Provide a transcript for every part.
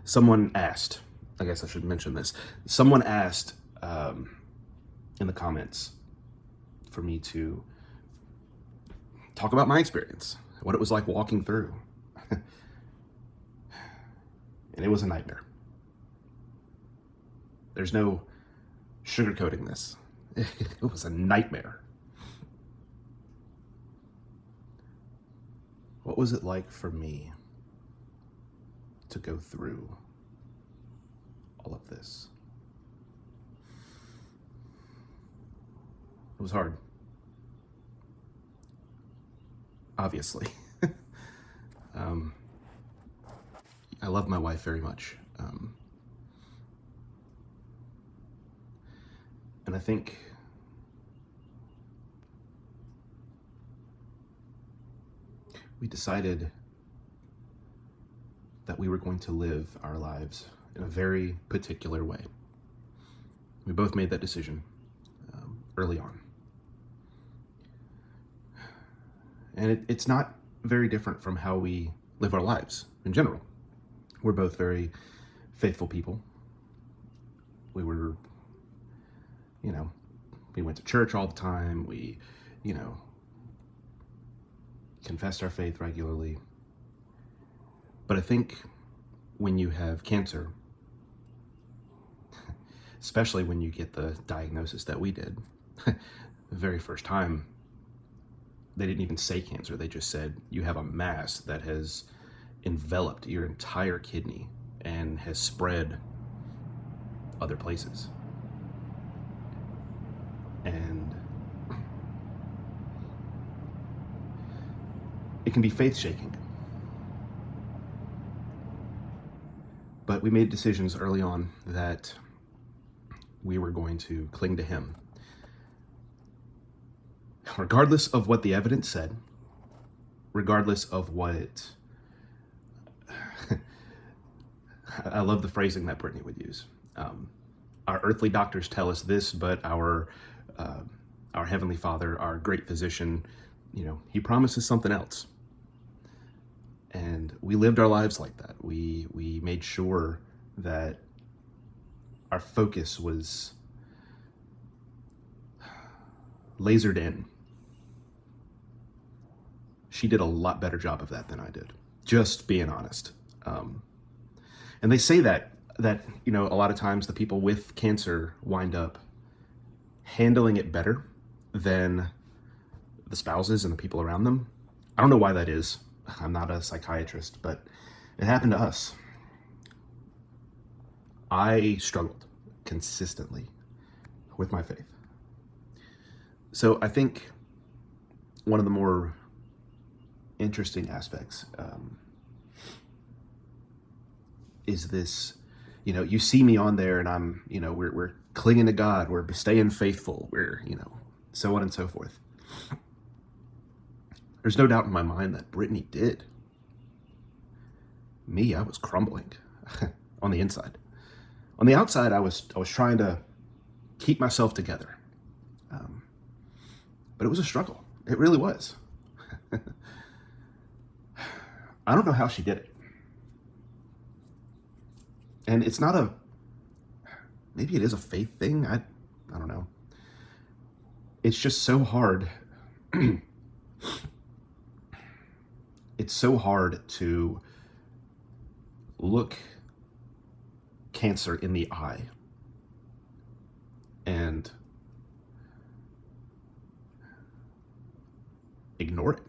Someone asked, I guess I should mention this. Someone asked in the comments for me to talk about my experience, what it was like walking through. And it was a nightmare. There's no sugarcoating this. It was a nightmare. What was it like for me to go through all of this? It was hard. Obviously. I love my wife very much. And I think we decided that we were going to live our lives in a very particular way. We both made that decision early on. And it's not very different from how we live our lives in general. We're both very faithful people. We were, we went to church all the time. We, confessed our faith regularly. But I think when you have cancer, especially when you get the diagnosis that we did, the very first time, they didn't even say cancer. They just said, you have a mass that has enveloped your entire kidney and has spread other places. And it can be faith-shaking. But we made decisions early on that we were going to cling to Him. Regardless of what the evidence said, regardless of what... I love the phrasing that Brittany would use. Our earthly doctors tell us this, but our Heavenly Father, our great physician, He promises something else. And we lived our lives like that. We made sure that our focus was lasered in. She did a lot better job of that than I did, just being honest. And they say that a lot of times the people with cancer wind up handling it better than the spouses and the people around them. I don't know why that is. I'm not a psychiatrist, but it happened to us. I struggled consistently with my faith. So I think one of the more interesting aspects is this, you see me on there and I'm, we're clinging to God, we're staying faithful, we're, so on and so forth. There's no doubt in my mind that Brittany did. Me, I was crumbling on the inside. On the outside, I was trying to keep myself together. But it was a struggle. It really was. I don't know how she did it. And it's not maybe it is a faith thing. I don't know. It's just so hard. It's so hard to look cancer in the eye and ignore it.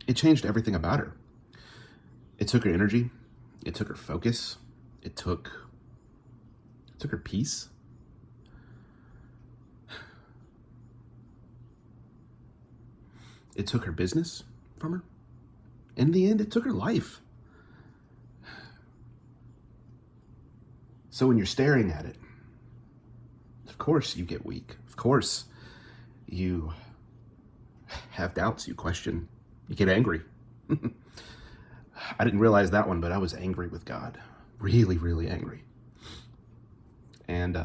It changed everything about her. It took her energy. It took her focus. It took her peace. It took her business from her. In the end, it took her life. So when you're staring at it, of course you get weak. Of course you have doubts, you question, you get angry. I didn't realize that one, but I was angry with God. Really, really angry. And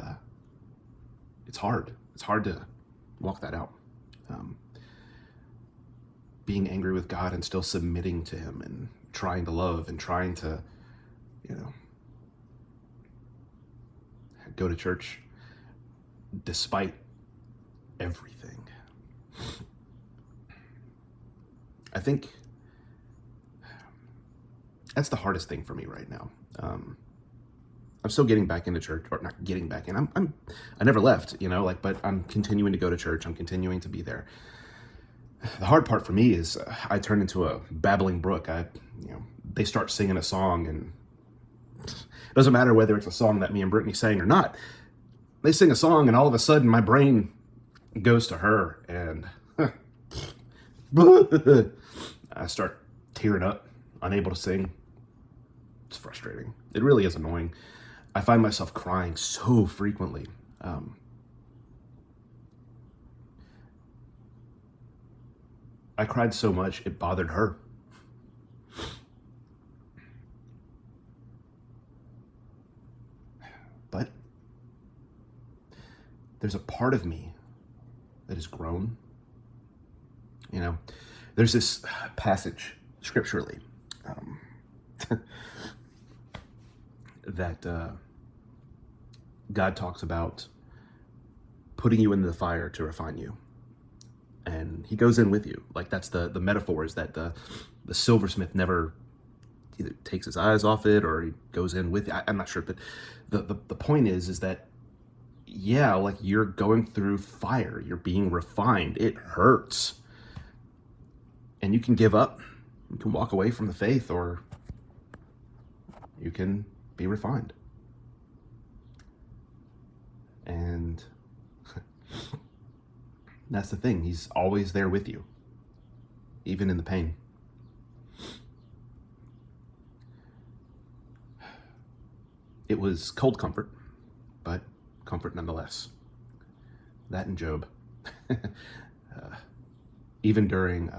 it's hard. It's hard to walk that out. being angry with God and still submitting to him and trying to love and trying to, you know, go to church despite everything. I think that's the hardest thing for me right now. I'm still getting back into church, or not getting back in. I never left, you know, like, but I'm continuing to go to church. I'm continuing to be there. The hard part for me is I turn into a babbling brook. They start singing a song, and it doesn't matter whether it's a song that me and Brittany sang or not. They sing a song, and all of a sudden my brain goes to her, and I start tearing up, unable to sing. It's frustrating. It really is annoying. I find myself crying so frequently. I cried so much, it bothered her. But there's a part of me that has grown. You know, there's this passage scripturally that God talks about putting you into the fire to refine you. And he goes in with you. Like, that's the metaphor, is that the silversmith never either takes his eyes off it or he goes in with it. I'm not sure, but the point is that, yeah, like, you're going through fire, you're being refined. It hurts. And you can give up, you can walk away from the faith, or you can be refined. And that's the thing. He's always there with you, even in the pain. It was cold comfort, but comfort nonetheless. That and Job. Even during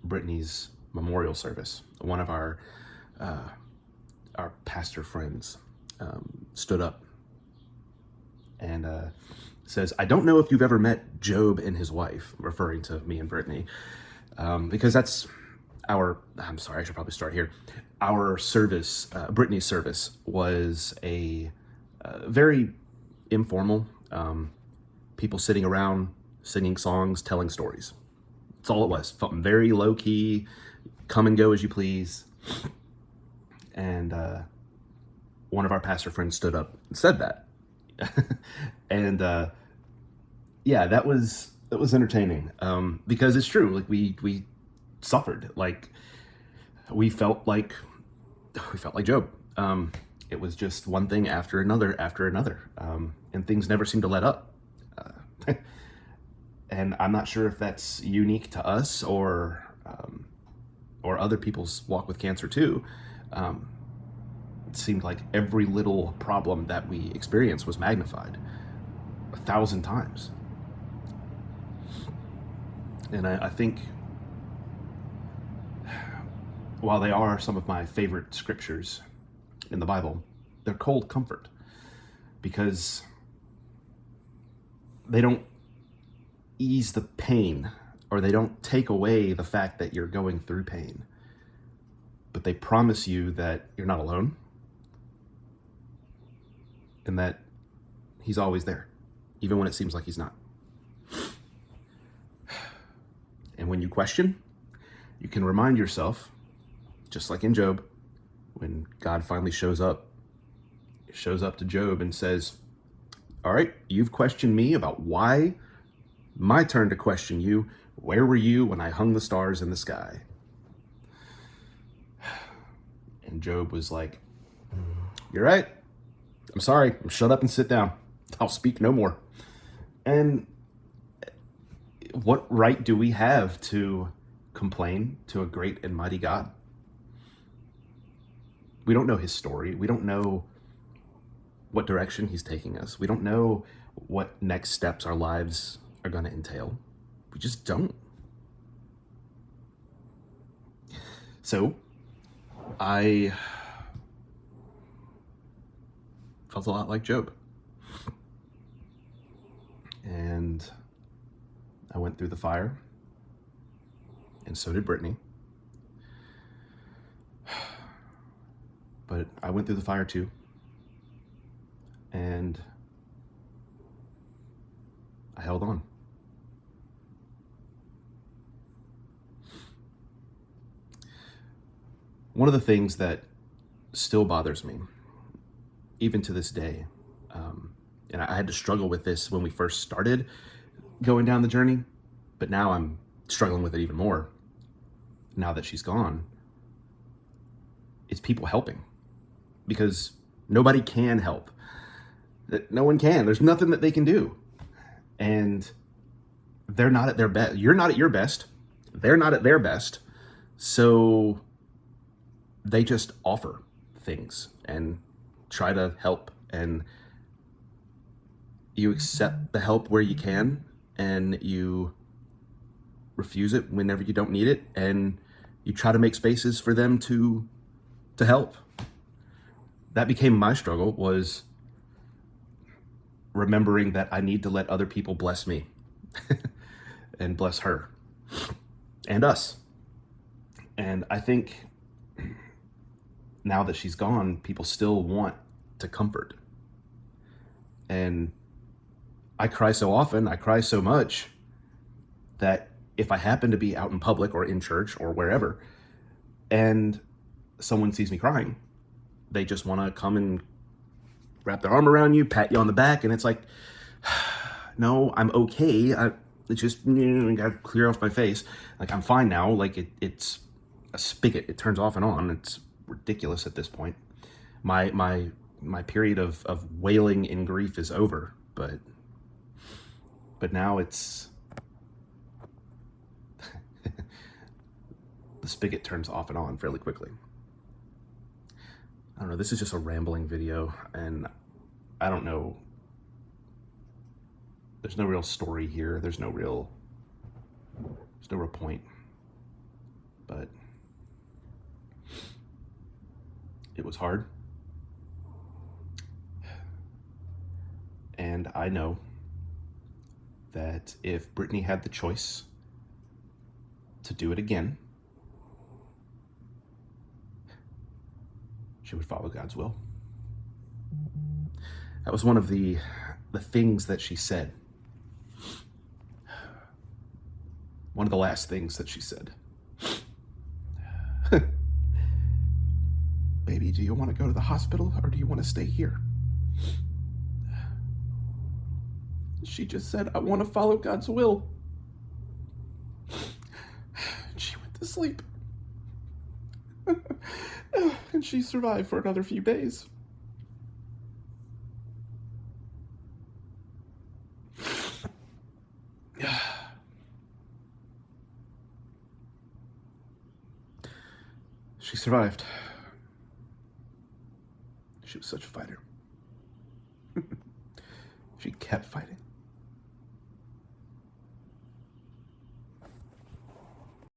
Brittany's memorial service, one of our pastor friends stood up and says, "I don't know if you've ever met Job and his wife," referring to me and Brittany, because that's I'm sorry, I should probably start here. Our service, Brittany's service, was a very informal, people sitting around, singing songs, telling stories. That's all it was. Felt very low key, come and go as you please. And one of our pastor friends stood up and said that. And yeah, that was entertaining, because it's true. Like, we suffered. Like, we felt like Job. It was just one thing after another, and things never seemed to let up. And I'm not sure if that's unique to us or other people's walk with cancer too. It seemed like every little problem that we experienced was magnified 1,000 times. And I think, while they are some of my favorite scriptures in the Bible, they're cold comfort, because they don't ease the pain, or they don't take away the fact that you're going through pain, but they promise you that you're not alone, and that he's always there, even when it seems like he's not. And when you question, you can remind yourself, just like in Job, when God finally shows up to Job and says, "All right, you've questioned me about why. My turn to question you. Where were you when I hung the stars in the sky?" And Job was like, "You're right. I'm sorry. Shut up and sit down. I'll speak no more." And what right do we have to complain to a great and mighty God? We don't know his story. We don't know what direction he's taking us. We don't know what next steps our lives are going to entail. We just don't. So I felt a lot like Job. And I went through the fire. and so did Brittany. But I went through the fire too. And I held on. One of the things that still bothers me, even to this day, and I had to struggle with this when we first started going down the journey, but now I'm struggling with it even more now that she's gone, it's people helping. Because nobody can help. No one can. There's nothing that they can do. And they're not at their best. You're not at your best. They're not at their best. So they just offer things and try to help. And you accept the help where you can, and you refuse it whenever you don't need it, and you try to make spaces for them to help. That became my struggle, was remembering that I need to let other people bless me and bless her and us. And I think now that she's gone, people still want to comfort. And I cry so often, I cry so much, that if I happen to be out in public or in church or wherever, and someone sees me crying, they just want to come and wrap their arm around you, pat you on the back, and it's like, no, I'm okay. I just gotta clear off my face. Like, I'm fine now. Like, it's a spigot. It turns off and on. It's ridiculous at this point. My period of wailing in grief is over, but now it's the spigot turns off and on fairly quickly. I don't know, this is just a rambling video, and I don't know, there's no real story here, there's no real point, but it was hard, and I know that if Brittany had the choice to do it again, she would follow God's will. That was one of the things that she said. One of the last things that she said. Baby, do you want to go to the hospital or do you want to stay here? She just said, I want to follow God's will. She went to sleep. And she survived for another few days. She survived. She was such a fighter. She kept fighting.